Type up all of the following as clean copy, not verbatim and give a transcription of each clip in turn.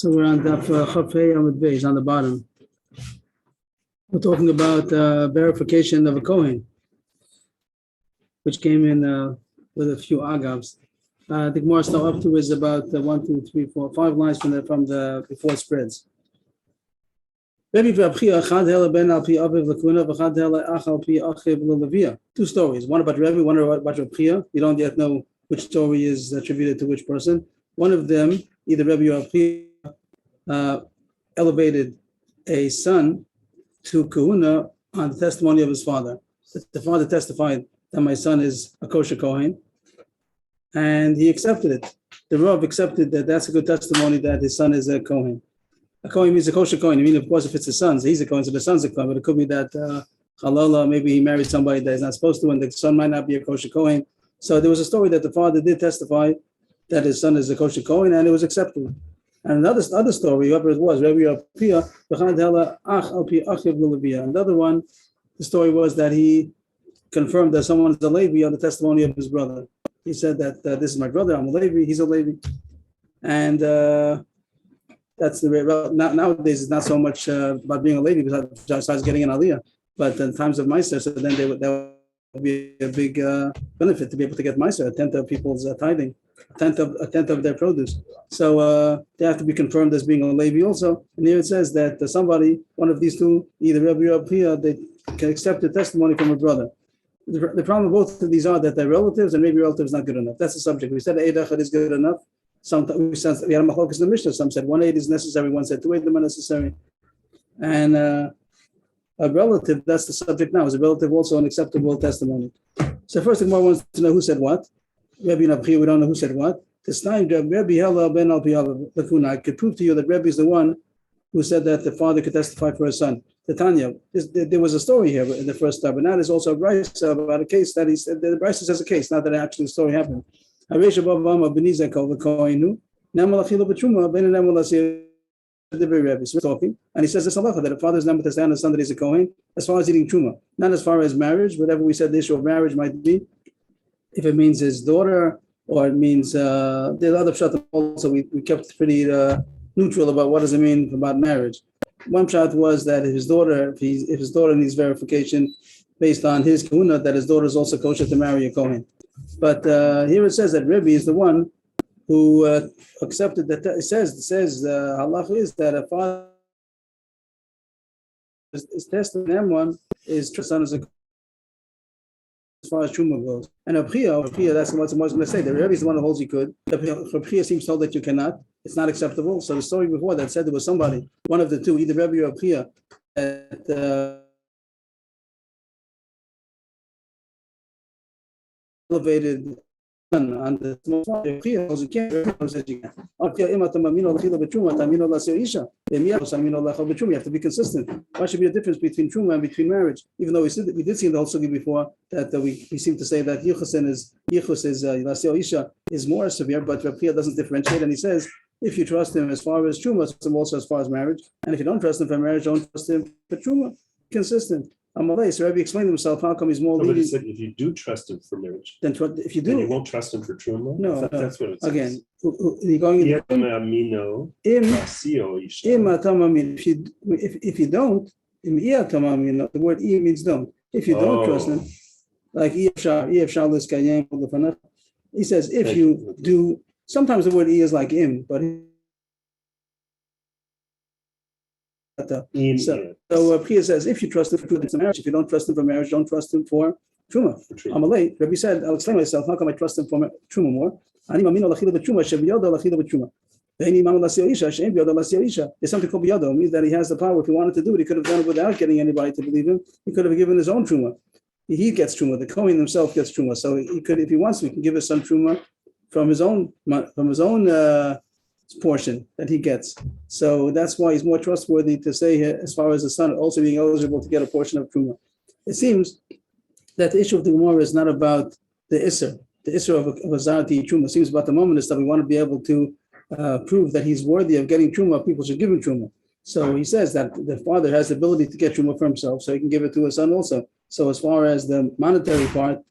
So we're on Daf Chafei Amud Beis on the bottom. We're talking about verification of a Kohen, which came in with a few agavs. The Gemara still up to is about 1, 2, 3, 4, 5 lines from the before it spreads. Two stories, one about Rebbe, one about Reb Chia. You don't yet know which story is attributed to which person. One of them, either Rebbe or Reb Chia, elevated a son to kahuna on the testimony of his father. The father testified that my son is a kosher Kohen, and he accepted it. The Rav accepted that that's a good testimony that his son is a Kohen. A Kohen means a kosher Kohen. I mean, of course, if it's the son, so he's a Kohen, so the son's a Kohen, but it could be that halala, maybe he married somebody that he's not supposed to, and the son might not be a kosher Kohen. So there was a story that the father did testify that his son is a kosher Kohen, and it was accepted. And other story, whoever it was, Another one, the story was that he confirmed that someone is a Levi on the testimony of his brother. He said that this is my brother, I'm a Levi, he's a Levi. And that's the way. Nowadays, it's not so much about being a Levi besides getting an Aliyah. But in times of Meiser, so then that would be a big benefit to be able to get Meiser, a tenth of people's tithing. A tenth of their produce. So they have to be confirmed as being a Levi also. And here it says that somebody, one of these two, either Rebbe or Pia, they can accept the testimony from a brother. The problem with both of these are that they're relatives, and maybe relatives not good enough. That's the subject. We said Eid Echad is good enough. Sometimes we had a machlokes in the Mishnah. Some said 1 aid is necessary, one said 2 aid are necessary. And a relative, that's the subject now. Is a relative also an acceptable testimony? So first, the Gemara wants to know who said what. Rebbe and Abchia, we don't know who said what. This time, Rebbe Hela ben Al Lakuna. I could prove to you that Rebbe is the one who said that the father could testify for his son. The Tanya, there was a story here in the first time, but now there's also a brisa about a case that he said. The brisa says a case, not that actually the story happened. We're talking, and he says this halacha that the father's not to stand the son that he's a Kohen, as far as eating truma, not as far as marriage. Whatever we said the issue of marriage might be. If it means his daughter, or it means the other pshat also, we kept pretty neutral about what does it mean about marriage. One pshat was that if his daughter needs verification based on his kahuna, that his daughter is also kosher to marry a Kohen. But here it says that Rebbe is the one who accepted that. It says halacha is that a father is tested, and one is son as a as far as Truma goes. And Abchia, that's what someone's going to say. The Rebbe is the one who holds he could. Abchia seems told that you cannot. It's not acceptable. So the story before that said there was somebody, one of the two, either Rebbe or Abchia, that elevated on the small farm. You have to be consistent. Why should be a difference between truma and between marriage? Even though we did see in the whole sugi before that we seem to say that yichus is lasio isha is more severe, but Reb Chia doesn't differentiate, and he says if you trust him as far as truma, also as far as marriage, and if you don't trust him for marriage, don't trust him for truma. Consistent. Amalei. So Rebbe explained himself. How come he's more lenient? He said if you do trust him for marriage, then if you do, then you won't trust him for truma. No, that's what it says. Again, you're going. If you don't, the word means don't. If you don't trust him, like he says, if you do. Sometimes the word is like im, but. So Priya says, if you trust him for marriage, if you don't trust him for marriage, don't trust him for truma. Amalei, Rabbi said, I'll explain myself. How come I trust him for truma more? There's something called biyado. It means that he has the power. If he wanted to do it, he could have done it without getting anybody to believe him. He could have given his own truma. He gets truma. The Kohen himself gets truma. So he could, if he wants to, he can give his son truma from his own portion that he gets. So that's why he's more trustworthy to say here, as far as the son also being eligible to get a portion of truma. It seems that the issue of the Gemara is not about the Isser of a Zarati truma. It seems about the moment is that we want to be able to prove that he's worthy of getting truma. People should give him truma. So he says that the father has the ability to get truma for himself, so he can give it to his son also. So as far as the monetary part,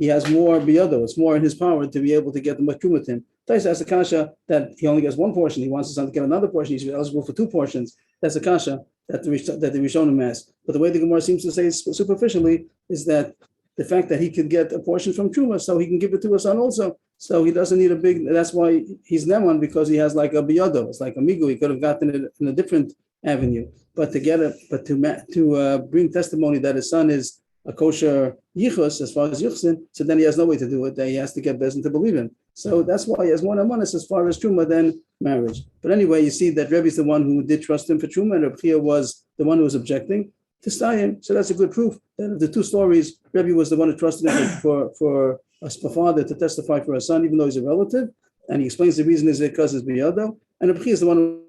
he has more biyado. It's more in his power to be able to get the truma to him. Taisa has a kasha that he only gets one portion. He wants his son to get another portion. He's eligible for two portions. That's a kasha that the Rishonim has. But the way the Gemara seems to say superficially is that the fact that he could get a portion from truma, so he can give it to his son also. So he doesn't need a big. That's why he's neman, because he has like a biyado. It's like a migu. He could have gotten it in a different avenue. But to bring testimony that his son is a kosher yichus as far as yichsin, so then he has no way to do it. That he has to get Bezin to believe him. So that's why he has more amanis as far as truma than marriage. But anyway, you see that Rebbe is the one who did trust him for truma, and Reb Chia was the one who was objecting to Stayim. So that's a good proof that of the two stories, Rebbe was the one who trusted him for a father to testify for a son, even though he's a relative. And he explains the reason is because it's biyado. And Reb Chia is the one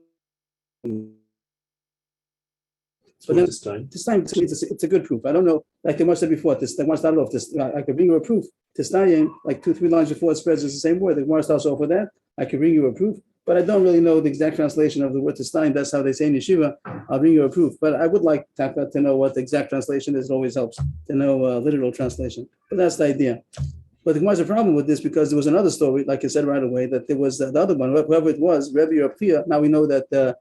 who. But then, this time it's a good proof. I don't know, like the Gemara said before, the Gemara started off this. I could bring you a proof. Testayim, like 2-3 lines before it spreads, is the same word. The Gemara starts off with that. I could bring you a proof, but I don't really know the exact translation of the word Testayim. That's how they say in Yeshiva. I'll bring you a proof, but I would like to know what the exact translation is. It always helps to know literal translation. But that's the idea. But the Gemara has a problem with this because there was another story, like I said right away, that there was the other one, whoever it was, Rebbe or Chia. Now we know that the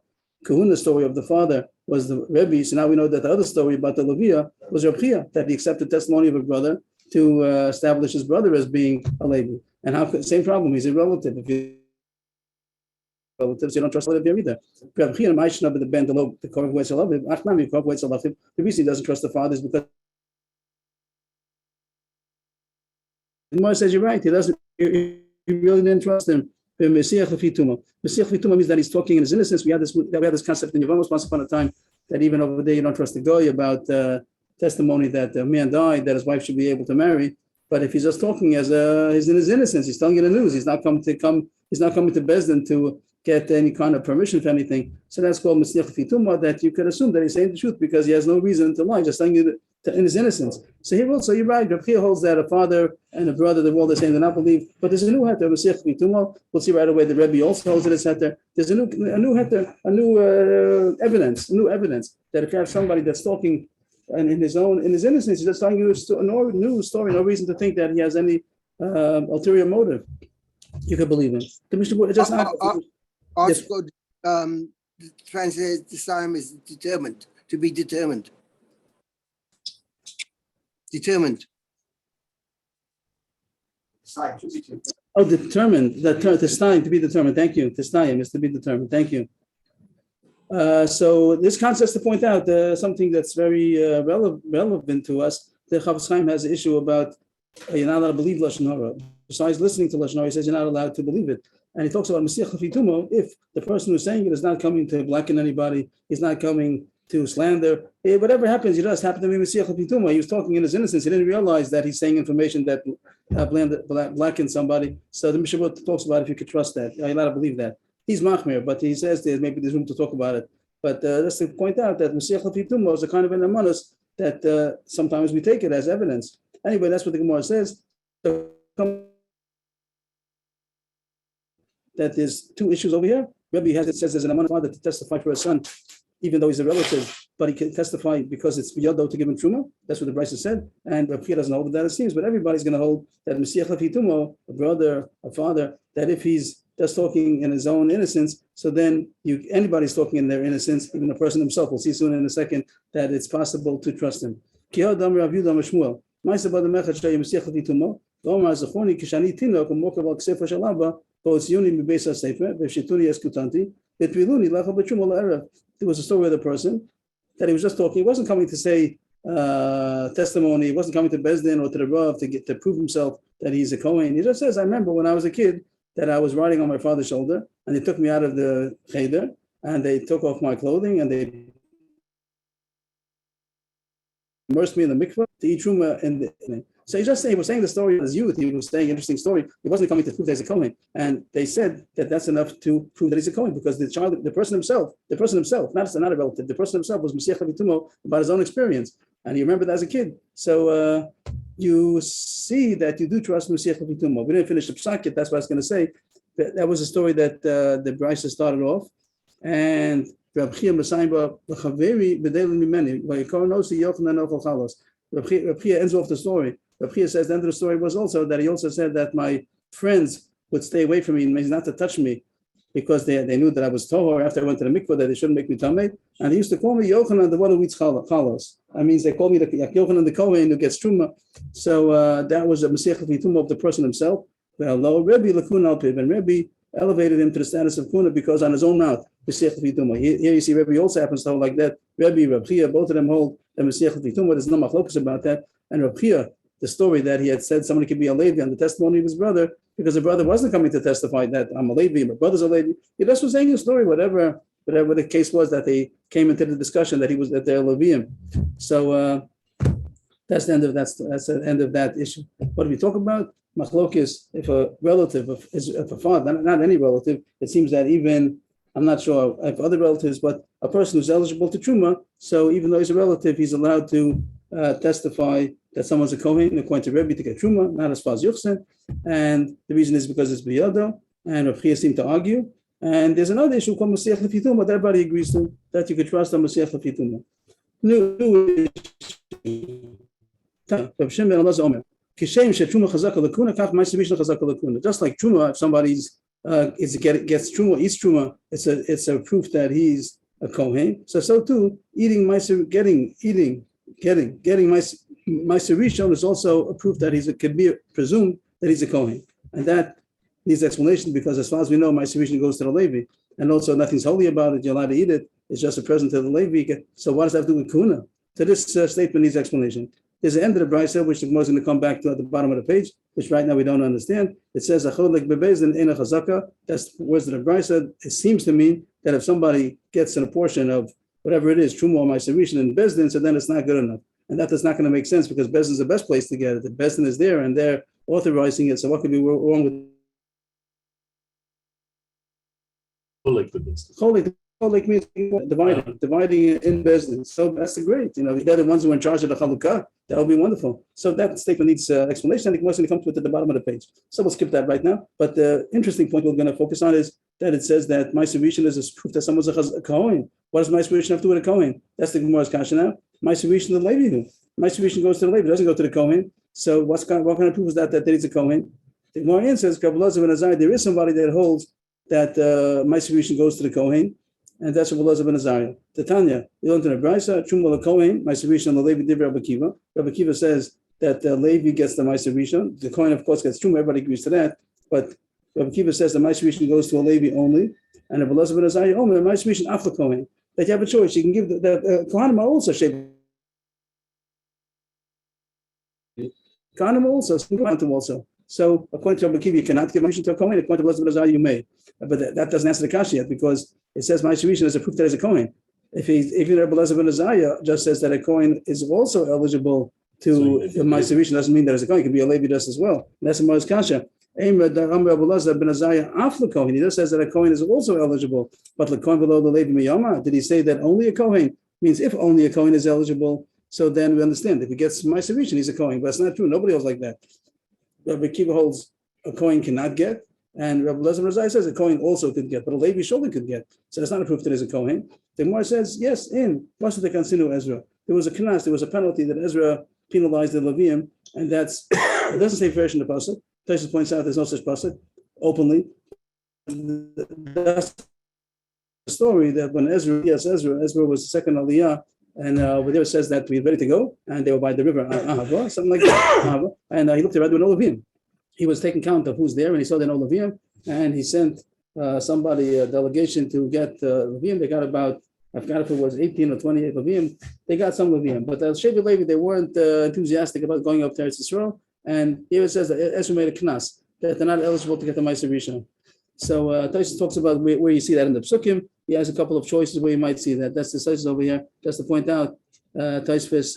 Kahuna story of the father was the Rebbe, so now we know that the other story about the Leviah was Reb Chia, that he accepted testimony of a brother to establish his brother as being a Levi. And how could, same problem, he's a relative. If you relatives, you don't trust Levi either. Reb Chia, the band, the Korach Weitzel Aviv, Achnami, Korach Weitzel Aviv, the reason he doesn't trust the fathers because the Gemara says you're right, he really didn't trust him. Mesiach Lefituma. Mesiach Lefituma means that he's talking in his innocence. We had this concept in Yevamos once upon a time that even over there you don't trust the guy about testimony that a man died that his wife should be able to marry. But if he's just talking as he's in his innocence, he's telling you the news. He's not coming to Bezdin to get any kind of permission for anything. So that's called Mesiach Lefituma. That you could assume that he's saying the truth because he has no reason to lie, just telling you in his innocence. So here also, you're right. Reb Chia holds that a father and a brother, they're all the same, they're not believed. But there's a new heter, Mesiach Lefituma. We'll see right away. The Rebbe also holds it as heter. There's a new heter, a new evidence that if you have somebody that's talking and in his innocence, he's just telling you a new story, no reason to think that he has any ulterior motive. You could believe him. The Mishnah just also translated this time is determined, to be determined. Determined. Oh, determined. The time to be determined. Thank you. Testayim is to be determined. Thank you. So this concept to point out something that's very relevant to us. The Chafetz Chaim has an issue about you're not allowed to believe Lashon Hara. Besides listening to Lashon Hara, he says you're not allowed to believe it. And he talks about Mesiach Lefituma. If the person who's saying it is not coming to blacken anybody, he's not coming to slander. Whatever happens, he just happened to be Mesiach Lefituma. He was talking in his innocence. He didn't realize that he's saying information that blackens somebody. So the Mishnah talks about if you could trust that. You're allowed to believe that. He's machmir, but he says maybe there's room to talk about it. But just to point out that Mesiach Lefituma is a kind of an amanus that sometimes we take it as evidence. Anyway, that's what the Gemara says. That there's two issues over here. Rebbe says there's an amanus father to testify for his son, even though he's a relative, but he can testify because it's biyado to give him truma. That's what the Brisa said. And Reb Chia doesn't hold that it seems, but everybody's going to hold that Mesiach Lefituma, a brother, a father, that if he's just talking in his own innocence, so then anybody's talking in their innocence, even the person himself. We'll see soon in a second that it's possible to trust him. There was a story of the person that he was just talking. He wasn't coming to say testimony. He wasn't coming to Bezdin or to the Rav to prove himself that he's a Kohen. He just says, I remember when I was a kid that I was riding on my father's shoulder and they took me out of the cheder and they took off my clothing and they immersed me in the mikveh to eat truma. So he was saying the story of his youth. He was saying an interesting story. He wasn't coming to prove that he's a Kohen. And they said that that's enough to prove that he's a Kohen because the person himself, not a relative, the person himself was Mesiach Lefituma about his own experience. And he remembered that as a kid. So you see that you do trust Mesiach Lefituma. We didn't finish the psak yet. That's what I was going to say. That was a story that the Brisa started off. And Reb Chia Mesayimba l'chaveri b'deilin mimeni v'yikor nosi yochanan ochel chalos. Reb Chia ends off the story Rav Chia says the end of the story was also that he also said that my friends would stay away from me and not to touch me because they knew that I was Tohor after I went to the mikvah, that they shouldn't make me Tameh. And they used to call me Yochanan, the one who eats chalos. That means they call me Yochanan the Kohen who gets Truma. So that was a Masech Vituma of the person himself. Well, Rebbe Lakun Alpiv, and Rebbe elevated him to the status of Kuna because on his own mouth, Masech Vituma. Here you see Rebbe also happens to hold like that. Rebbe, Rav Chia, both of them hold the Masech Vituma. There's no machlokas about that. And Rav Chia, the story that he had said somebody could be a Levi on the testimony of his brother, because the brother wasn't coming to testify that I'm a Levi, my brother's a Levi. He just was saying a story, whatever the case was, that they came into the discussion that they're Levium. So that's the end of the end of that issue. What do we talk about? Machlokes, if a relative, if a father, not any relative, it seems that even, I'm not sure if other relatives, but a person who's eligible to Truma, so even though he's a relative, he's allowed to testify that someone's a Kohen, according to Rebbe, to get Truma, not as far as Yuchsen. And the reason is because it's Biyado, and Rav Chia seemed to argue. And there's another issue called Masech Lefituma that everybody agrees to, that you could trust on Masech Lefituma. New issue. Rav Shimon ben Elazar Omer. Just like Truma, if somebody's gets Truma, eats Truma, it's a proof that he's a Kohen. So too, getting Meiser Rishon is also a proof that could be presumed that he's a Kohen. And that needs explanation because as far as we know, Meiser Rishon goes to the Levi. And also nothing's holy about it, you're allowed to eat it. It's just a present to the Levi. So what does that have to do with Kuna? So this statement needs explanation. There's the end of the brisa, which the Gemara is going to come back to at the bottom of the page, which right now we don't understand. It says, that's the words of the brisa. It seems to mean that if somebody gets in a portion of whatever it is, Truma or Meiser Rishon in Bezdin, so then it's not good enough. And that is not going to make sense because Bezdin is the best place to get it. The Bezdin is there and they're authorizing it. So what could be wrong with Cholik means dividing it in business. So that's great. They're the ones who are in charge of the Chalukah. That would be wonderful. So that statement needs explanation. I think most going to come to it at the bottom of the page. So we'll skip that right now. But the interesting point we're going to focus on is that it says that Meiser Rishon is a proof that someone's a Kohen. What does Meiser Rishon have to do with a Kohen? That's the Gemara's kasha now. Meiser Rishon the Levi. Meiser Rishon goes to the Levi, doesn't go to the Kohen. So what kind of proof is that he's a Kohen? The Gemara answers, there is somebody that holds that Meiser Rishon goes to the Kohen. And that's Rabbi Elazar ben Azariah. Tanya, we learned in the Brisa, Truma LaKohen, Meiser Rishon, the Levi did Rabbi Kiva. Rabbi Kiva says that the Levi gets the Meiser Rishon. The Kohen, of course, gets Truma. Everybody agrees to that. But Rabbi Kiva says the Meiser Rishon goes to a Levi only. And Rabbi Elazar ben Azariah, the Meiser Rishon after Kohen. That you have a choice. You can give the Kohanim are also shaped. Kohanim also. So according to Rabbi Kiva, you cannot give Meiser to a Kohen. According to Rabbi Elazar ben Azariah, you may. But that doesn't answer the kasha yet because it says Meiser Rishon is a proof that he's a Kohen. If Rabbi Elazar ben Azariah just says that a Kohen is also eligible to the Meiser Rishon, doesn't mean that as a Kohen. It can be a Levi just as well. And that's a Mars kasha. Rabbi Elazar ben Azariah after Kohen. He just says that a Kohen is also eligible. But the Kohen below the Levi miyama, did he say that only a Kohen means if only a Kohen is eligible? So then we understand if he gets Meiser Rishon, he's a Kohen. But it's not true. Nobody else like that. Rabbi Kiva holds a Kohen cannot get. And Rabbi Elazar ben Azariah says a Kohen also could get, but a Levi surely could get. So that's not a proof that he's a Kohen. The Gemara says, yes, in Pasuk Kansinu Ezra, there was a knas, there was a penalty that Ezra penalized the Levium, and it doesn't say fresh in the Pasuk. Tosfos points out there's no such Pasuk openly. That's the story that when Ezra was the second Aliyah, and over there it says that we were ready to go, and they were by the river Ahava, something like that. And he looked around with no Levium. He was taking count of who's there, and he saw the no Levium, and he sent somebody, a delegation, to get Levium. They got about, I forgot if it was 18 or 28 Levium. They got some Levium, but the Shevi Levi, they weren't enthusiastic about going up to Eretz Yisrael. And here it says that Ezra made a knas, that they're not eligible to get the Meiser Rishon. So Tosfos talks about where you see that in the Psukim. He has a couple of choices where you might see that. That's the Tosfos over here. Just to point out, Tosfos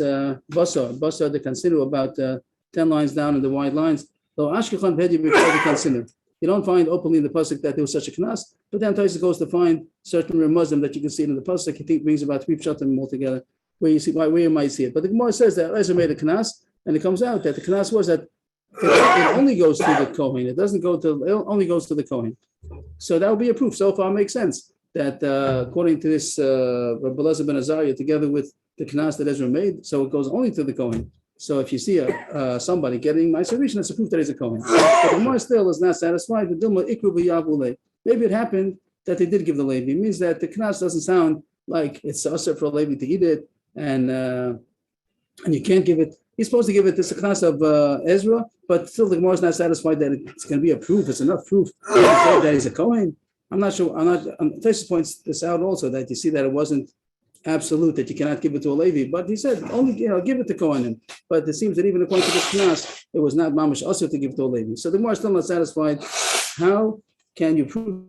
Basar, they consider about 10 lines down in the wide lines. So you don't find openly in the pasuk that there was such a knas, but then Tosfos goes to find certain Ramazim that you can see it in the pasuk. He brings about 3 pshatim altogether, where you might see it. But the Gemara says that Ezra made a knas, and it comes out that the knas was that it only goes to the Kohen. It only goes to the Kohen. So that would be a proof. So far, it makes sense that according to this Rabbi Elazar ben Azariah, together with the knas that Ezra made, so it goes only to the Kohen. So if you see somebody getting Ma'aser Rishon, that's a proof that he's a Kohen. But the Gemara still is not satisfied. Maybe it happened that they did give the Levi. It means that the knas doesn't sound like it's usher for a Levi to eat it, and you can't give it. He's supposed to give it this knas of Ezra, but still the Gemara is not satisfied that it's going to be a proof. It's enough proof that he's a Kohen. I'm not sure. Tosfos points this out also, that you see that it wasn't absolute, that you cannot give it to a Levi, but he said only give it to Kohanim. But it seems that even according to this knas, it was not mamash also to give it to a Levi. So the Gemara is still not satisfied. How can you prove?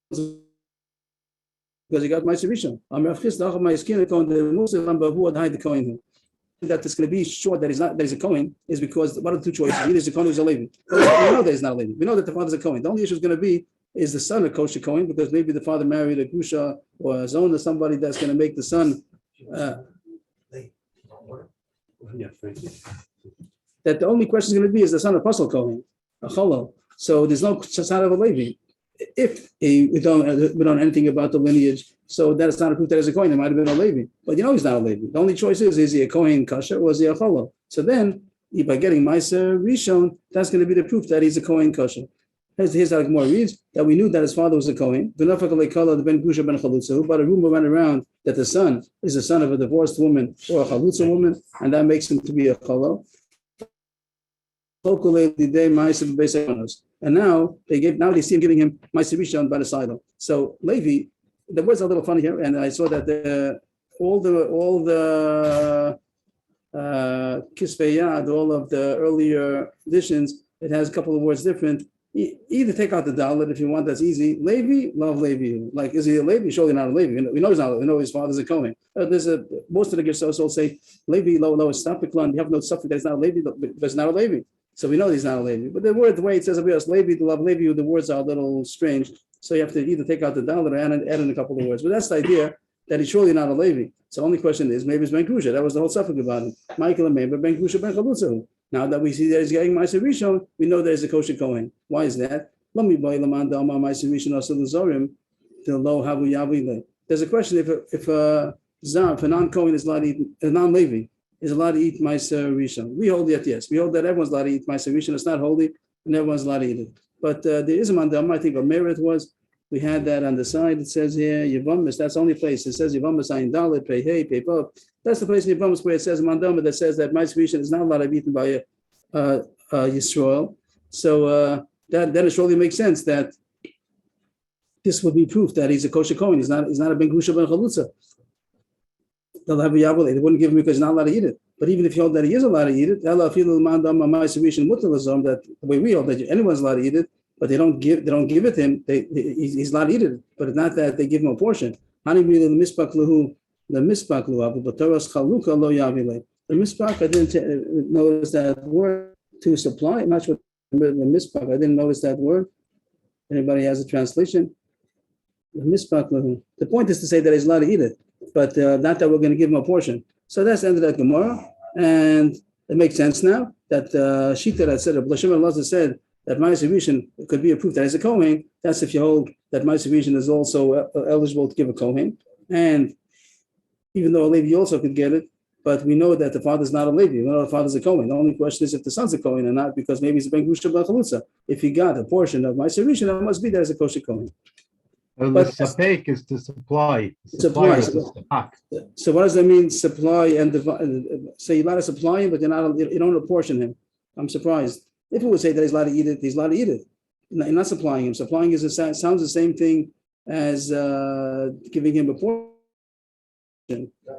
Because he got Ma'aser Rishon. That it's going to be sure that he's a Kohen is because one of the two choices: either he's a Kohen or he's a Levi. We know that he's not a Levi. We know that the father's a Kohen. The only issue is going to be, is the son a kosher Kohen, because maybe the father married a Gusha or a Zon or somebody that's going to make the son. Yeah, thank you. That the only question is going to be, is the son a Pasal Kohen, a Cholol. So there's no son of a Levi. If we don't know anything about the lineage, so that is not a proof that he's a Kohen. It might have been a Levi, but he's not a Levi. The only choice is he a Kohen Kasher or is he a Cholol? So then, by getting Ma'aser Rishon, that's going to be the proof that he's a Kohen Kasher. Here's how the Gemara reads, that we knew that his father was a Kohen, but a rumor went around that the son is the son of a divorced woman or a Chalutza woman, and that makes him to be a Cholol. And now they see him giving him Ma'aser Rishon by the side. So Levi, the words are a little funny here, and I saw that all the Kisvei Yad, all of the earlier editions, it has a couple of words different. Either take out the dalet if you want, that's easy. Levi, love Levi. Like, is he a Levi? Surely not a Levi. We know he's not. We know his father's a Kohen. Most of the Gesos will say Levi, lo is stapiklan. You have no suffix that he's not a Levi, but it's not a Levi. So we know he's not a Levi. But the way it says over here, Levi, to love Levi, the words are a little strange. So you have to either take out the dalet or add in a couple of words. But that's the idea, that he's surely not a Levi. So the only question is, maybe it's Ben Grusha. That was the whole suffix about him. Michael and maybe Ben Grusha, Ben Chalutza. Now that we see that he's getting Ma'aser Rishon, we know there's a kosher Kohen. Why is that? There's a question if a non-Kohen is allowed to eat, a non-Levi is allowed to eat Ma'aser Rishon. We hold that, yes. We hold that everyone's allowed to eat Ma'aser Rishon. It's not holy, and everyone's allowed to eat it. But there is a mandam, I think a merit was, we had that on the side. It says here, Yevamis, that's the only place. It says Yevamis Ayin Dalet, Pei Hey, Pei Pov. That's the place in Yevamis where it says mandam that says that Ma'aser Rishon is not allowed to be eaten by Yisrael. So that it surely makes sense that this would be proof that he's a kosher Kohen. He's not a Ben Grusha Ben Chalutza. They'll have a Yavole. They wouldn't give him because he's not allowed to eat it. But even if you hold that he is allowed to eat it, that the way we hold that anyone's allowed to eat it, but they don't give it to him. He's allowed to eat it, but it's not that they give him a portion. The mispak, I didn't notice that word to supply. I'm not sure the mispak. I didn't notice that word. Anybody has a translation? The mispak. The point is to say that he's allowed to eat it, but not that we're going to give him a portion. So that's the end of that Gemara, and it makes sense now that Shita that said, Blashem Allah said that Ma'aser Rishon could be a proof that he's a Kohen. That's if you hold that Ma'aser Rishon is also eligible to give a Kohen, and even though a Levi also could get it, but we know that the father's not a Levi. We know the father's a Kohen. The only question is if the son's a Kohen or not, because maybe he's a Ben Grusha Ben Chalutza. If he got a portion of Ma'aser Rishon, it must be that as a kosher Kohen. But the sapek is to supply. Supply. So what does that mean? Supply and so you're allowed to supply him, but you don't apportion him. I'm surprised. If it would say that he's allowed to eat it, he's allowed to eat it. You're not supplying him. Supplying sounds the same thing as giving him a portion.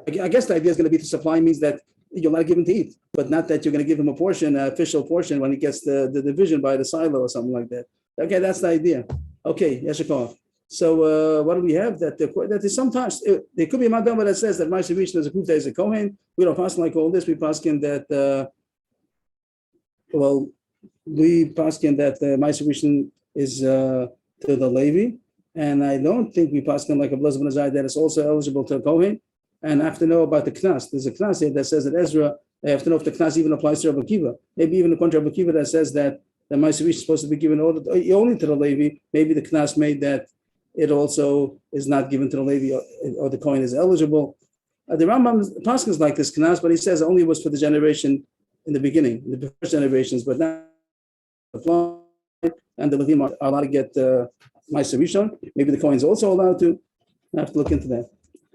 I guess the idea is going to be to supply means that you're allowed to give him to eat, but not that you're going to give him a portion, an official portion, when he gets the division by the silo or something like that. Okay, that's the idea. Okay, Yeshikov. So what do we have? That is sometimes there could be a mandama that says that Ma'aser Rishon is a proof that he's a Kohen. We don't pass like all this. We pass in that Ma'aser Rishon is to the Levi, and I don't think we pass in like a Blaz ben Azai that is also eligible to a Kohen. And I have to know about the Knas. There's a Knas here that says that Ezra. I have to know if the Knas even applies to Rabbi Akiva. Maybe even according to Rabbi Akiva that says that the Ma'aser Rishon is supposed to be given only to the Levi. Maybe the Knas made that it also is not given to the Levi, or the Kohen is eligible. The Rambam Paschal is like this, Knas, but he says it only was for the generation in the beginning, the first generations, but now and the Levim are allowed to get Ma'aser Rishon. Maybe the Kohen's also allowed to. I have to look into that.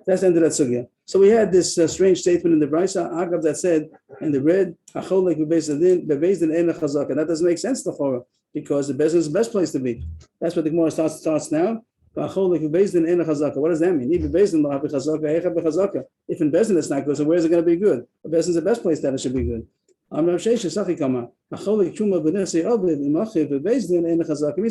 That's the end of that sugya. So we had this strange statement in the Brisa, Agav, that said in the red, that doesn't make sense to Torah because the Bezdin is the best place to be. That's what the Gemara starts now. What does that mean? If in Bezdin it's not good, so where is it going to be good? Bezdin is the best place that it should be good. It means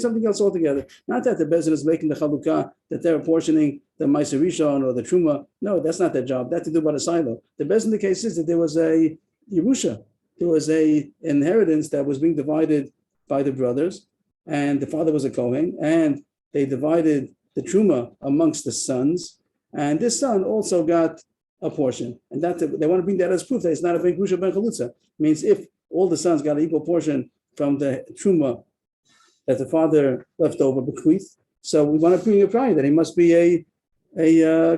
something else altogether. Not that the Bezdin is making the chalukah, that they're apportioning the Ma'aser Rishon or the Truma. No, that's not their job. That's to do by the silo. The Bezdin, the case is that there was a Yerusha. There was a inheritance that was being divided by the brothers, and the father was a Kohen, and they divided the Truma amongst the sons, and this son also got a portion. And that they want to bring that as proof that it's not a Ben Grusha Ben Chalutza. Means if all the sons got an equal portion from the Truma that the father left over, bequeath, so we want to bring a pride that he must be a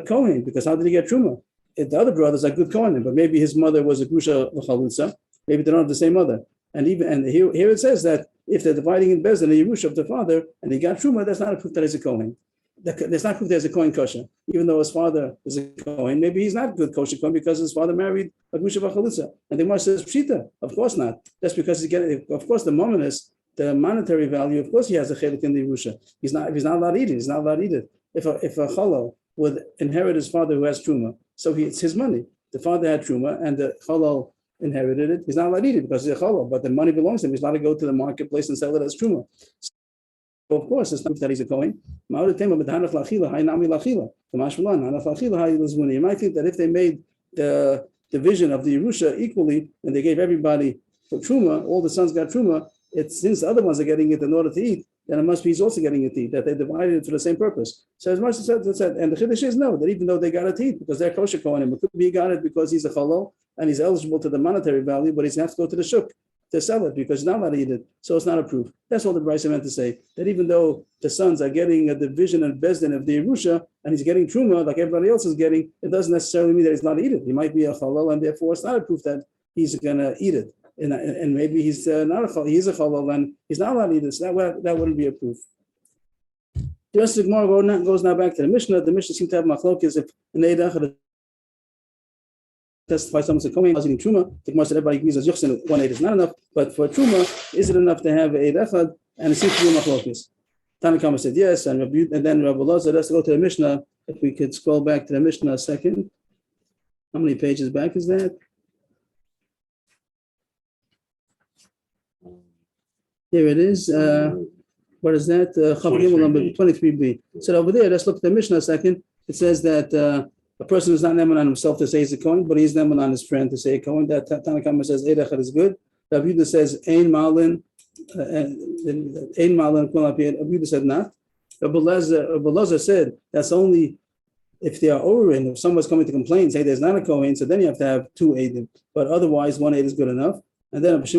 Kohen, because how did he get Truma? If the other brothers are good Kohanim, but maybe his mother was a Grusha Chalutza, maybe they don't have the same mother. And here it says that if they're dividing in Bezdin the Yerusha of the father and he got Truma, that's not a proof that he's a Kohen. There's not proof there's a Kohen kosher, even though his father is a Kohen. Maybe he's not good kosher Kohen because his father married a Grusha B'Chalutza. And the Gemara says, Pshita, of course not. That's because he's getting, of course, the mominus, the monetary value, of course he has a chelik in the Yerusha. If he's not allowed to eat it, he's not allowed to eat it. If a chalal would inherit his father who has Truma, so it's his money. The father had Truma and the chalal inherited it. He's not allowed to eat it because he's a chalal, but the money belongs to him. He's allowed to go to the marketplace and sell it as Truma. Of course, it's not that he's a Kohen. You might think that if they made the division of the Yerusha equally and they gave everybody for Truma, all the sons got Truma, since the other ones are getting it in order to eat, then it must be he's also getting it to eat, that they divided it for the same purpose. So as much as said, and the Chiddush is no, that even though they got it to eat because they're kosher Kohanim, it could be he got it because he's a chalal and he's eligible to the monetary value, but he's going to have to go to the shuk to sell it because he's not allowed to eat it. So it's not a proof. That's all the Brisa meant to say, that even though the sons are getting a division and Bezdin of the Yerusha, and he's getting Truma like everybody else is getting, it doesn't necessarily mean that he's not to eat it. He might be a chalal, and therefore it's not a proof that he's going to eat it. And maybe he's not a chalal, he's a chalal, and he's not allowed to eat it. So that wouldn't be a proof. The rest of the Gemara goes now back to the Mishnah. The Mishnah seems to have machlokes if an Eidach testify someone's a Kohen causing Truma. The Gemara said everybody agrees as Yuchsin 1/8 is not enough, but for Truma, is it enough to have a Echad? And it seems to be machlokes. Tanakama said yes, and then Rabbi Lazar. Let's go to the Mishnah. If we could scroll back to the Mishnah a second. How many pages back is that? There it is. What is that? Chav Gimel number 23b. So over there, let's look at the Mishnah a second. It says that a person is not neman on himself to say he's a Kohen, but he's neman on his friend to say a Kohen. That Tanakama says Eidachad is good. Rabbi Yehuda says Ein Malin, Ein Malin. Rabbi Yehuda said not. Rabbi Lazar said that's only if they are Orin. If someone's coming to complain, say there's not a Kohen, so then you have to have 2 Eidim. But otherwise, 1 Eid is good enough. And then that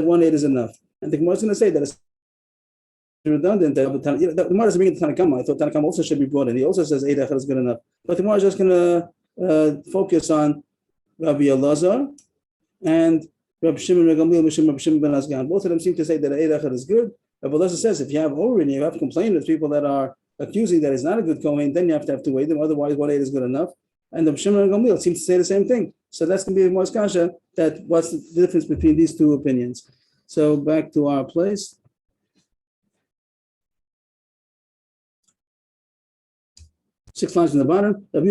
1 Eid is enough. And the Gemara is going to say that it's redundant. The Gemara doesn't bring it to Tanakama. I thought Tanakama also should be brought in. He also says Eid Echad is good enough. But the Gemara is just going to focus on Rabbi Elazar and Rabbi Shimon ben Gamliel, Rabbi Shimon ben Azgan. Both of them seem to say that Eid Echad is good. Rabbi Elazar says if you have Orin, you have complainers, people that are accusing that he's not a good Kohen, then you have to have 2 Eidim. Otherwise, 1 Eid is good enough. And Rabbi Shimon ben Gamliel seems to say the same thing. So that's going to be a more kasha that what's the difference between these two opinions. So back to our place. Six lines in the bottom. And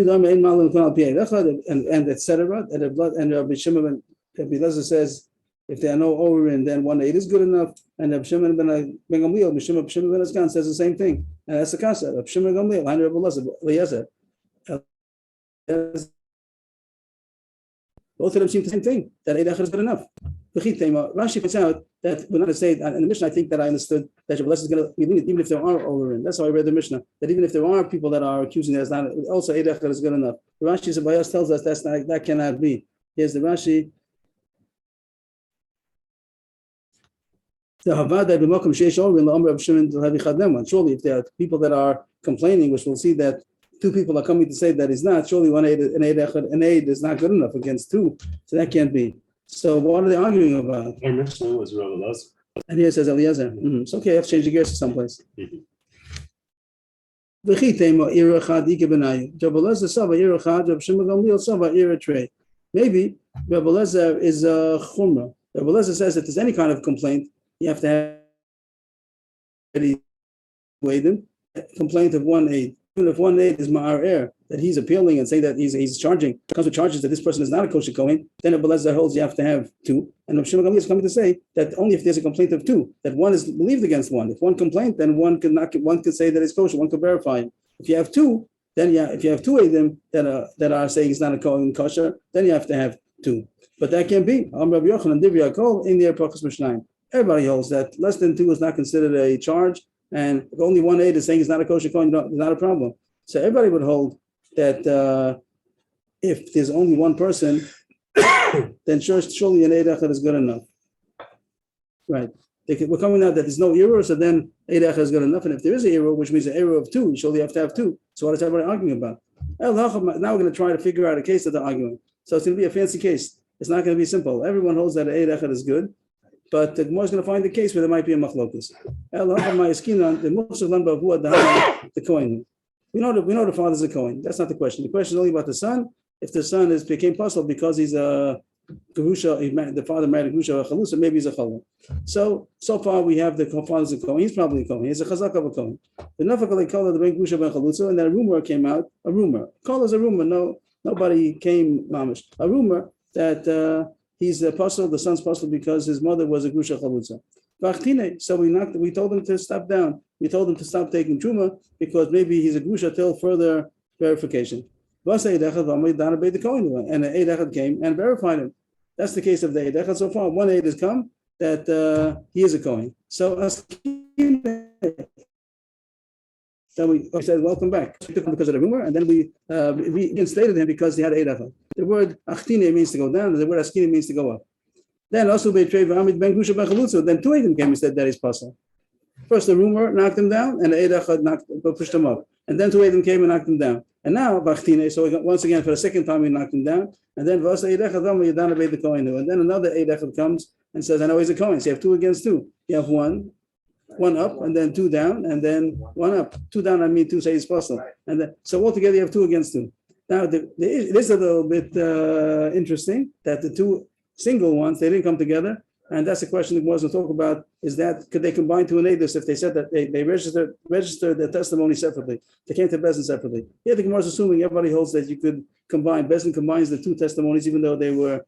etc. And Rabbi Shimon ben Elazar says if there are no Orin, then 1 Eid is good enough. And Rabbi Shimon ben Gamliel, Rabbi Shimon ben Azgan says the same thing. And that's the kasha. Rabbi Shimon ben Gamliel, and Rabbi Elazar. Both of them seem the same thing, that Eid Echad is good enough. Rashi points out that we're not going to say, in the Mishnah, I think that I understood that Rabbi is going to be lenient, even if there are Orin. That's how I read the Mishnah, that even if there are people that are accusing that it's not, also Eid Echad is good enough. Rashi Sabayas tells us that cannot be. Here's the Rashi. Surely, if there are people that are complaining, which we'll see that two people are coming to say that he's not, surely an aid is not good enough against two. So that can't be. So what are they arguing about? Our Mishnah was Rav Elazar. And here it says Eliezer. It's okay, I have to change the gears to someplace. Mhm. Maybe Rabbi Eliezer is a chumrah. Rabbi Eliezer says that there's any kind of complaint, you have to have a complaint of one aid. Even if one aid is ma'ar, that he's appealing and saying that he's charging, comes with charges that this person is not a kosher Kohen, then Rabbi Eliezer holds you have to have two. And Rabbi Shimon Gamliel is coming to say that only if there's a complaint of two, that one is believed against one. If one complaint, then one could say that it's kosher, one could verify it. If you have two, then if you have two Eidim that are saying it's not a Kohen kosher, then you have to have two. But that can't be. Rabbi Yochanan Divya Kol in the Prochas Mishnayim. Everybody holds that less than two is not considered a charge, and if only one aid is saying it's not a kosher Kohen, it's not a problem. So everybody would hold that if there's only one person, then surely an eid echad is good enough. Right. We're coming out that there's no error, so then eid echad is good enough. And if there is an error, which means an error of two, you surely have to have two. So what is everybody arguing about? Now we're going to try to figure out a case that they're arguing. So it's going to be a fancy case. It's not going to be simple. Everyone holds that eid echad is good, but the Gemara is going to find a case where there might be a machlokus. The Kohen. We know the father's a Kohen. That's not the question. The question is only about the son. If the son became possible because he's a Gehusha, the father married a Gehusha or a Chalusa, maybe he's a Chalul. So far we have the father's a Kohen. He's probably a Kohen. He's a Chazak of a Kohen. The Nafakali called the Ben Gehusha ben Chalusa, and then a rumor came out. A rumor. Call is a rumor. No, nobody came mamish. A rumor that he's the apostle, the son's apostle, because his mother was a Gehusha Chalusa. So we told him to stop down. We told him to stop taking truma because maybe he's a gusha till further verification. And the Eid Echad came and verified him. That's the case of the Eid Echad so far. One Eid has come that he is a Kohen. So we said, welcome back. We took him because of the rumor, and then we reinstated him because he had Eid Echad. The word Achtine means to go down, and the word Askine means to go up. Then also Ben Gusha ben Chalutza. Then two of them came and said that is possible. First, the rumor knocked him down, and the Eid Echad pushed him up. And then two of them came and knocked him down. And now Bachtine, so once again for the second time we knocked him down. And then Vasa Eid Echad Rama Yadana Beit the Kohen. And then another Eid Echad comes and says, I know he's a Kohen. So you have two against two. You have one up, and then two down, and then one up. Two down, I mean two say it's possible. And then so altogether you have two against two. Now it is a little bit interesting that the two single ones, they didn't come together. And that's the question the Gemara will talk about, is that could they combine to an edus if they said that they registered their testimony separately. They came to Bezdin separately. Here the Gemara is assuming everybody holds that you could combine. Bezdin combines the two testimonies even though they were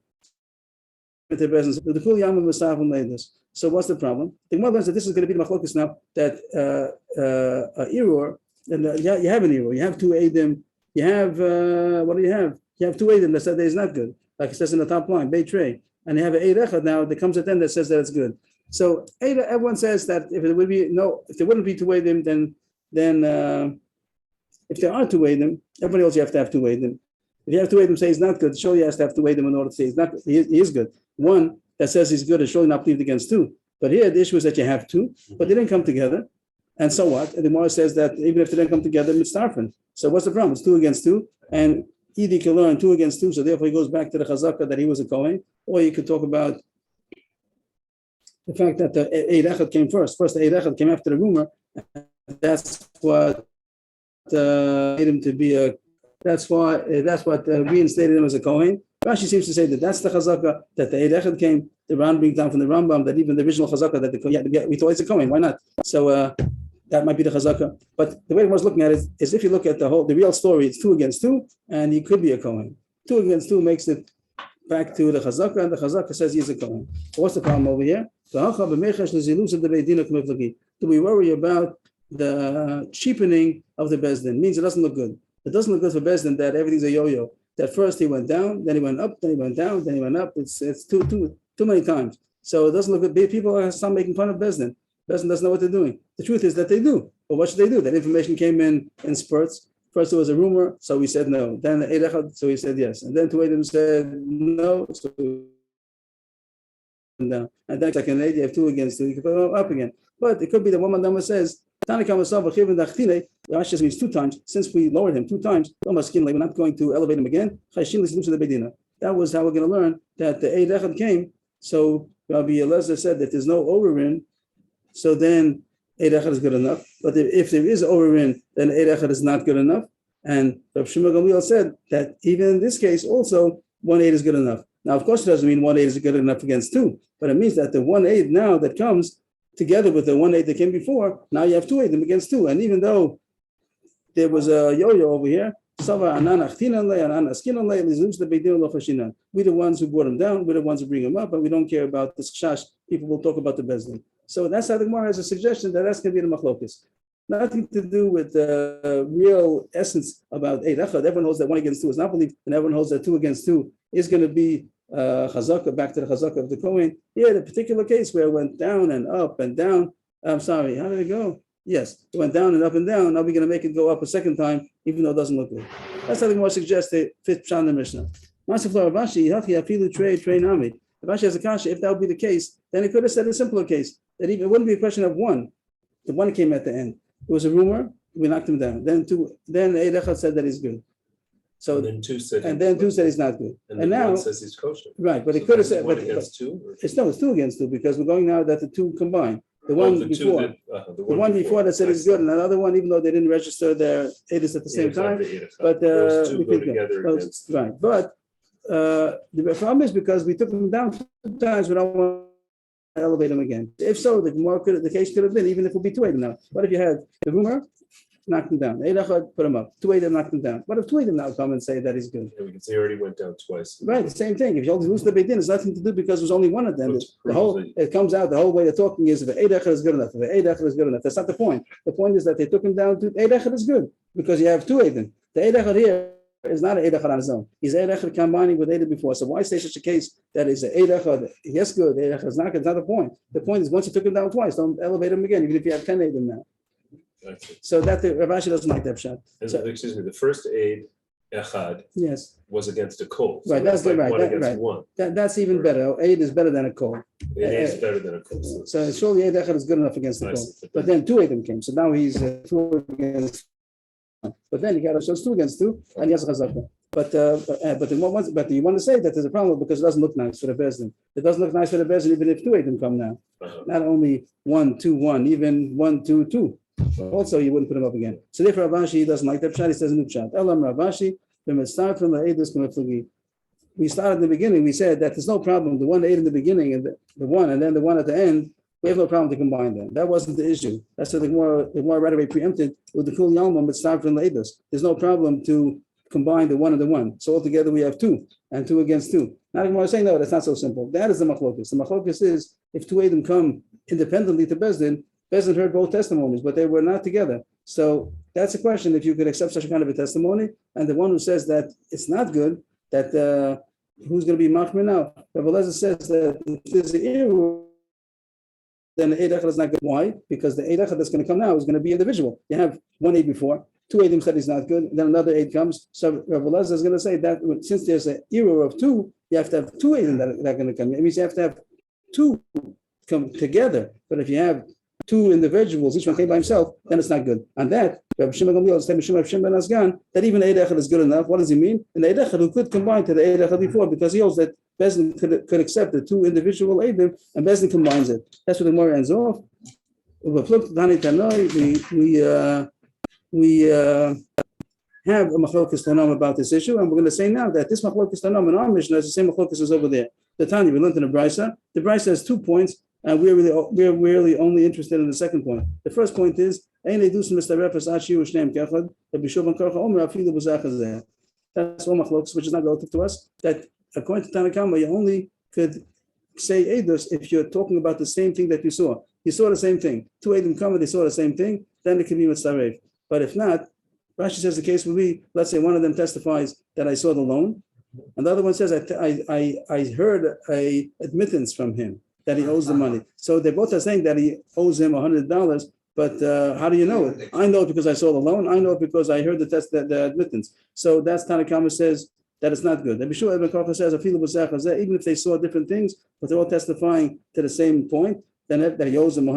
to Bezdin. The full Yamam Masaf and edus. So what's the problem? The Gemara learns that this is going to be the machlokus now, that error, and you have an error. You have two edim. You have, what do you have? You have two edim that said that it's not good. Like it says in the top line, Beit Trey. And you have an Eid Echad now that comes at the end that says that it's good. So everyone says that if there wouldn't be two Eidim, then if there are two Eidim, everybody else you have to have two Eidim. If you have two Eidim say he's not good, surely he has to have two Eidim in order to say he's not. He is good. One that says he's good is surely not believed against two. But here the issue is that you have two, but they didn't come together. And so what? And the Gemara says that even if they didn't come together, it's tarfin. So what's the problem? It's two against two, and Edie can learn two against two, so therefore he goes back to the chazaka that he was a Kohen, or you could talk about the fact that the Eid Echad came first. First, the Eid Echad came after the rumor. That's what made him to be a. That's what reinstated him as a Kohen. Rashi seems to say that that's the chazaka that the Eid Echad came. The Ran brings down from the Rambam that even the original chazaka that we thought it's a Kohen. Why not? So. That might be the chazaka, but the way I was looking at it is if you look at the real story, it's two against two, and he could be a Kohen. Two against two makes it back to the chazaka, and the chazaka says he's a Kohen. So what's the problem over here? Do we worry about the cheapening of the Bezdin? Means it doesn't look good. It doesn't look good for Bezdin that everything's a yo-yo. That first he went down, then he went up, then he went down, then he went up. It's too many times. So it doesn't look good. People are start making fun of Bezdin. Person doesn't know what they're doing. The truth is that they do. But what should they do? That information came in spurts. First there was a rumor, so we said no. Then Eid Echad, so we said yes. And then two of them said no, so down. And then second Eid, you have two against two, you can put it up again. But it could be that one Mandama says Rashi just means 2 times. Since we lowered him 2 times, we're not going to elevate him again. That was how we're going to learn that the Eid Echad came. So Rabbi Eliezer said that there's no overin, so then Eid Echad is good enough. But if there is overin, then Eid Echad is not good enough. And Rabbi Shimon Gamliel said that even in this case, also 1 aid is good enough. Now, of course, it doesn't mean 1 aid is good enough against 2, but it means that the 1 aid now that comes together with the 1 aid that came before, now you have 2 aid against 2. And even though there was a yo-yo over here, we're the ones who brought him down, we're the ones who bring him up, but we don't care about this chash. People will talk about the bezdin. So that's how the Gemara has a suggestion that that's going to be the machlokes. Nothing to do with the real essence about Eid Echad. Everyone holds that 1 against 2 is not believed, and everyone holds that 2 against 2 is going to be chazakah, back to the chazakah of the Kohen. Here, the particular case where it went down and up and down. I'm sorry, how did it go? Yes, it went down and up and down. Now we're going to make it go up a second time, even though it doesn't look good. That's how the Gemara suggests the 5th pshat in the Mishnah. Rashi has a kasha. If that would be the case, then it could have said a simpler case. That even it wouldn't be a question of 1. The 1 came at the end. It was a rumor. We knocked him down. Then 2. Then Eid Echad said that he's good. So and then 2 said. And then 2 said he's not good. And now 1 says he's kosher. Right, but So it could have then said. 1 But against 2. Or? It's 2 against 2 because we're going now that the 2 combine. The one before. The one before that said is good, and another one, even though they didn't register their edits at the same time. But those 2 go together. Right, but the problem is because we took them down 2 times, we don't want to elevate them again. If so, the case could have been even if it would be 2 Eidim now. What if you had the rumor, knocked him down? Eid Echad, put him up. 2 Eidim knocked him down. What if 2 Eidim now come and say that he's good? And we can say he already went down twice. Right, the same thing. If you lose the Beit Din, it's nothing to do because there's only 1 of them. It comes out, the whole way of talking is if the Eid Echad is good enough. If the Eid Echad is good enough. That's not the point. The point is that they took him down to Eid Echad is good because you have 2 Eidim. The Eid Echad here is not an Eid Echad on his own. He's Eid Echad combining with Eid before. So why say such a case that is an Eid Echad? Yes, good. Eid Echad is not good. It's not the point. The point is once you took him down twice, don't elevate him again, even if you have 10 Eidim now. So that the Rav Ashi doesn't like that pshat. So, excuse me, the first Eid Echad was against a kol. So right, that's the right. 1 against right. 1. That's even better. Eid is better than a kol. Eid is better than a kol. So surely Eid Echad is good enough against the kol. But then 2 Eidim came. So now he's 2 against 1. But then he got to show 2 against 2, and he has a chazakah. But you want to say that there's a problem because it doesn't look nice for the bezdin. It doesn't look nice for the bezdin even if 2 Eidim come now. Not only 1, 2, 1, even 1, 2, 2. Also, you wouldn't put him up again. So therefore, Rav Ashi doesn't like that pshat. He says a new pshat. Elam Rav Ashi, start from the Eidus K'meflugi. We started in the beginning. We said that there's no problem. The 1 Eid in the beginning and the 1, and then the 1 at the end. We have no problem to combine them. That wasn't the issue. That's what the more right away preempted with the Kul Yalma, but start from the Eidus. There's no problem to combine the 1 and the 1. So altogether we have 2 and 2 against 2. Now the Gemara is saying no, that's not so simple. That is the machlokes. The machlokes is if 2 Eidim come independently to Bezdin, Bezdin heard both testimonies, but they were not together. So that's a question if you could accept such a kind of a testimony. And the one who says that it's not good, that who's going to be machmir now? Rabbi Eliezer says that if there's an error, then the Eid Echad is not good. Why? Because the Eid Echad that's going to come now is going to be individual. You have 1 Eid before, 2 Eidim said he's not good, then another Eid comes. So Rabbi Eliezer is going to say that since there's an error of 2, you have to have 2 Eidim that are going to come. It means you have to have 2 come together. But if you have 2 individuals, each one came by himself, then it's not good. And that, Rabbi Shimon Gamliel said, Rabbi Shimon Ben Azgan, that even Eid Echad is good enough. What does he mean? An Eid Echad who could combine to the Eid Echad before, because he holds that Bezdin could accept the 2 individual Eidim, and Bezdin combines it. That's what the Gemara ends off. We have a machlokes tanam about this issue, and we're going to say now that this machlokes tanam in our Mishnah is the same machlokes as over there. The Tanya we learned in the Brisa. The Brisa has 2 points. And we're really only interested in the second point. The first point is that's one machlokes, which is not relative to us. That according to Tanakama, you only could say edus if you're talking about the same thing that you saw. You saw the same thing. 2 Eidim come, they saw the same thing. Then it can be mitzarev. But if not, Rashi says the case will be. Let's say one of them testifies that I saw the loan, and the other one says I heard a admittance from him that he owes the money. So they both are saying that he owes him $100, but how do you know it? I know it because I saw the loan. I know it because I heard the admittance. So that's Tanakama says that it's not good. Ibn Kocha says even if they saw different things, but they're all testifying to the same point, then that he owes them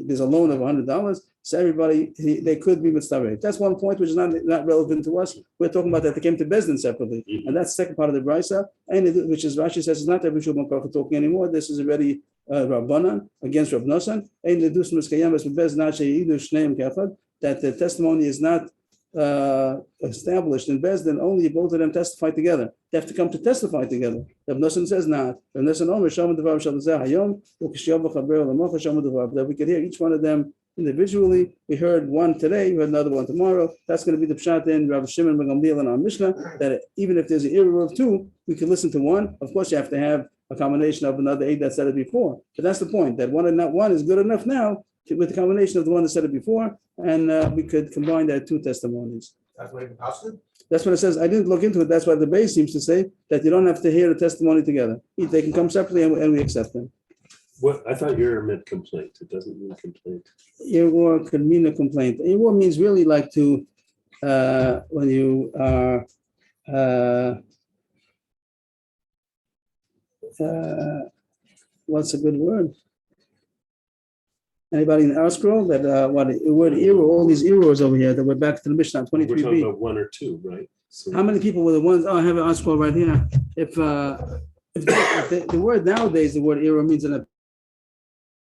there's a loan of $100. So everybody, they could be mitzvah. That's one point which is not relevant to us. We're talking about that they came to Bezdin separately, and that's the second part of the brisa, and which is Rashi says it's not every Shulman Kocha talking anymore. This is already Rabbanan against Rav Nosson. That the testimony is not established in Bezdin, only both of them testify together. They have to come to testify together. Rav Nosson says not. Rav Nosson that we could hear each one of them individually. We heard one today, we heard another one tomorrow. That's going to be the pshat in Rav Shimon ben Gamliel in our Mishnah, that even if there's an error of two, we can listen to one. Of course, you have to have a combination of another aid that said it before. But that's the point, that one and not one is good enough now with the combination of the one that said it before, and we could combine that two testimonies. That's what it costs. That's what it says. I didn't look into it. That's why the base seems to say that you don't have to hear the testimony together. They can come separately and we accept them. What I thought your meant complaint. It doesn't mean complaint. Irwar could mean a complaint. Irwar means really like to when you are what's a good word? Anybody in our scroll that what the word Irwar, all these Irwars over here that we're back to the Mishnah We're talking 23b. about one or two, right? So How many people were the ones? Oh, I have an article right here. If the word nowadays, the word Irwar means an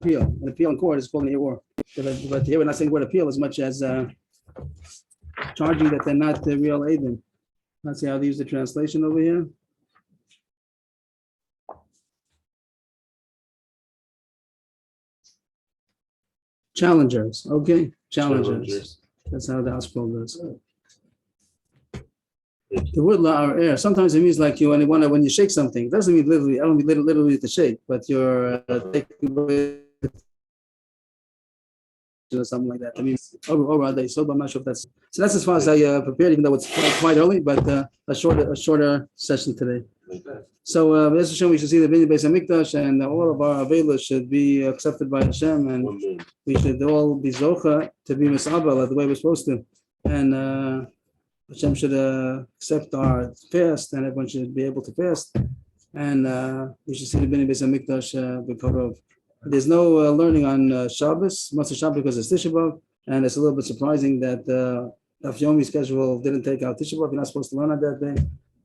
appeal. An appeal in court is called an Irwar. But here we're not saying the word appeal as much as charging that they're not the real Aiden. Let's see how they use the translation over here. Challengers, okay, challengers. That's how the article does. The word la'ar, sometimes it means like you when you shake something. It doesn't mean literally. I don't mean literally to shake, but you're taking away or something like that. I mean, over day. So I'm not sure if that's so. That's as far as I prepared, even though it's quite early. But a shorter session today. So B'ez Hashem, we should see the Binyan Beis Hamikdash, and all of our avelos should be accepted by Hashem, and we should all be zocha to be misabel the way we're supposed to, and Hashem should accept our fast, and everyone should be able to fast, and we should see the Binyan Beis Hamikdash b'karov. There's no learning on Shabbos, Motzei Shabbos, because it's Tisha B'av, and it's a little bit surprising that Daf Yomi schedule didn't take out Tisha B'av. You're not supposed to learn on that day.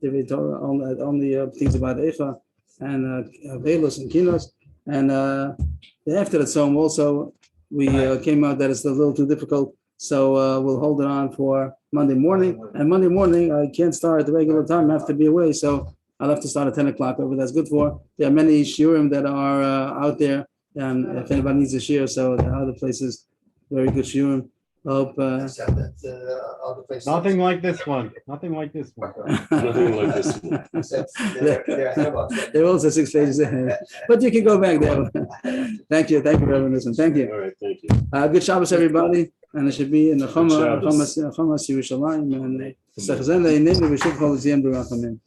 Only things about Eicha and Velos and Kinos, and after that Tzom also we came out that it's a little too difficult, so we'll hold it on for Monday morning. And Monday morning I can't start at the regular time; I have to be away, so I'll have to start at 10 o'clock. Whatever that's good for. There are many shiurim that are out there, and if anybody needs a shiur, so there are other places, very good shiurim. I hope. Nothing like this one. Nothing like this one. Nothing like this one. They're also 6 pages ahead, but you can go back there. Thank you, Reverend Nissan. Thank you. All right, thank you. Good Shabbos, everybody, and it should be in the Chamas Yerushalayim and Sechzen Le'inenu v'Shuv Chol Zion B'Rachamim.